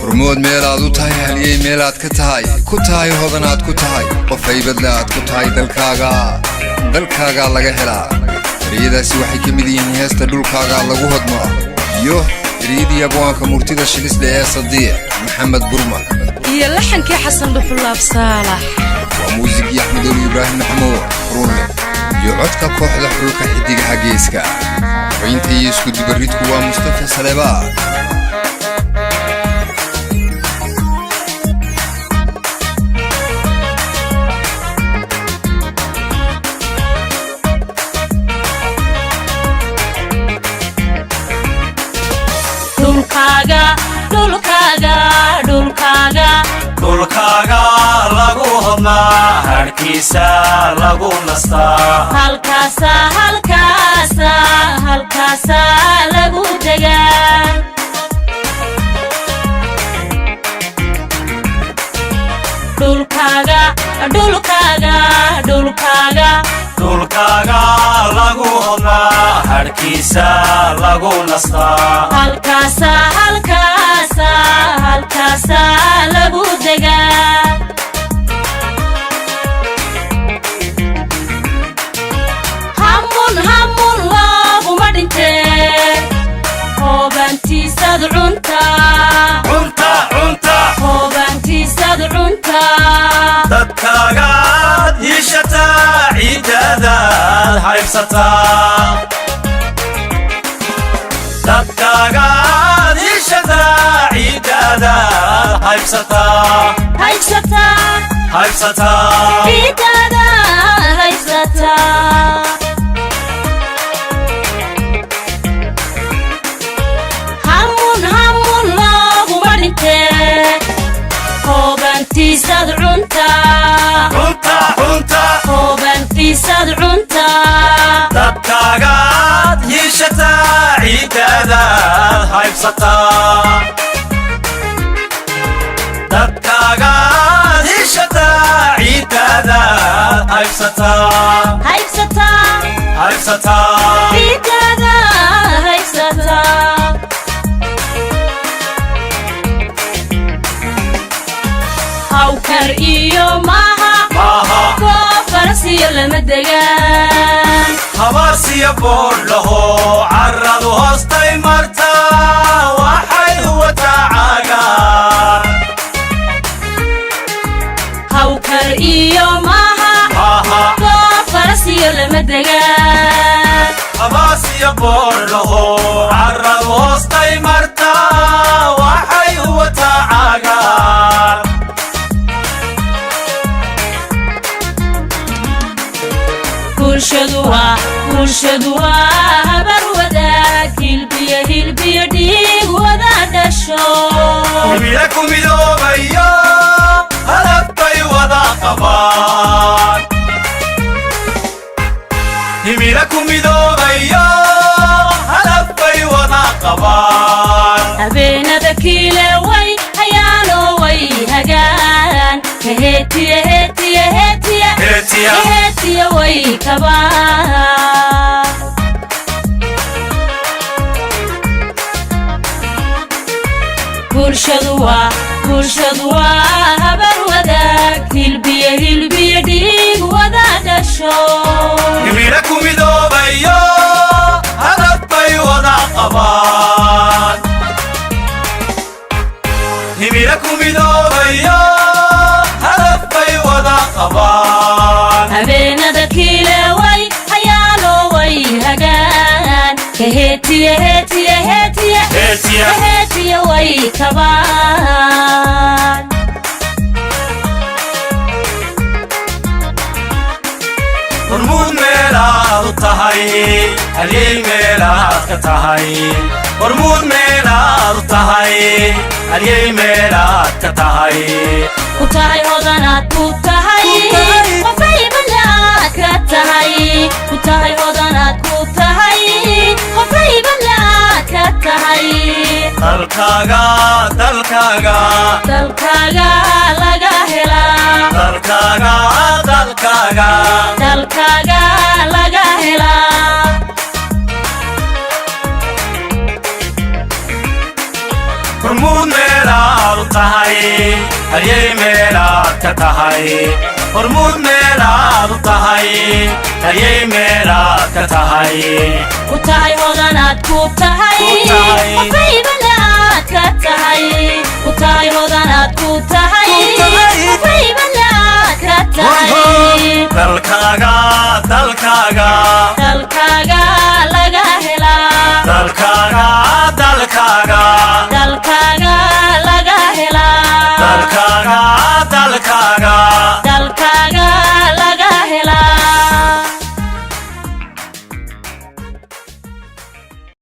رمود ميلاد وتاي هلي ميلاد كتاي هودناد كتاي قفاي بدلاد كتاي دلكاغا laga helaa riidaasi waxay kamid yihiin heesta dhulkaaga lagu hodmo iyo riidiya buanka murtida shilisle ee Sadiq Maxamed Burma iyo laxankii Xasan Dhuxulaab Saalax waa muusigii Axmed Ibrahim Maxamuud Runle iyo codka kooxda xulka xidigaha geeska intii isku dibaridku waa Mustafa Saleba dhulkaaga lagu hodnaa harkiisa lagu nastaa halkaasa lagu degaa dhulkaaga lagu hodnaa harkiisa lagu nastaa halkaasa lagu degaa hamun looguma dhintee hoobantiisad cunta dadkaagaad hiishataa ciidadaad haybsataa dadkaagaad hiishataa ciidadaad haybsataa ciidadaad haybsataa hamun looguma dhintee hoobantiisad cunta dadkaagaad hiishataa ciidadaad haybsataa dadkaagaad hiishataa ciidadaad haybsataa ciidadaad haybsataa hawkar iyo maaha koofarsiyo lama degaan habaarsiyo boodhaho carradu hoostay martaa waxay wataa caagaan hawkar iyo maaha koofarsiyo lama degaan habaarsiyo boodhaho carradu hoostay martaa waxay wataa caagaan bulshadu waa habar wadaag hilbiyo dhiig wada dhasho himila ku midoobayo hadaf bay wada qabaan himila ku midoobayo hadaf bay wada qabaan habeenada kiile way hayaano way hagaan heetiya way kabaan bulshadu waa habar wadaag hilbiyo dhiig wada dhasho himila ku midoobayo hadaf bay wada qabaan himila ku midoobayo hadaf bay wada qabaan habeenada kiile way hayaano way hagaan heetiya way kabaan hormuud meelaad u tahay halyey meelaad ka tahay hormuud meelaad u tahay halyey meelaad ka tahay ku tahay hodanaad ku tahay qofay balaad ka tahay ku tahay hodanaad ku tahay qofay balaad ka tahay dalkaaga laga helaa dalkaaga laga helaa hormuud meelaad u tahay halyey meelaad ka tahay hormuud meelaad u tahay halyey meelaad ka tahay ku tahay hodanaad ku tahay qofaybalad ka tahay ku tahay hodanaad ku tahay qofaybalad ka tahay dalkaaga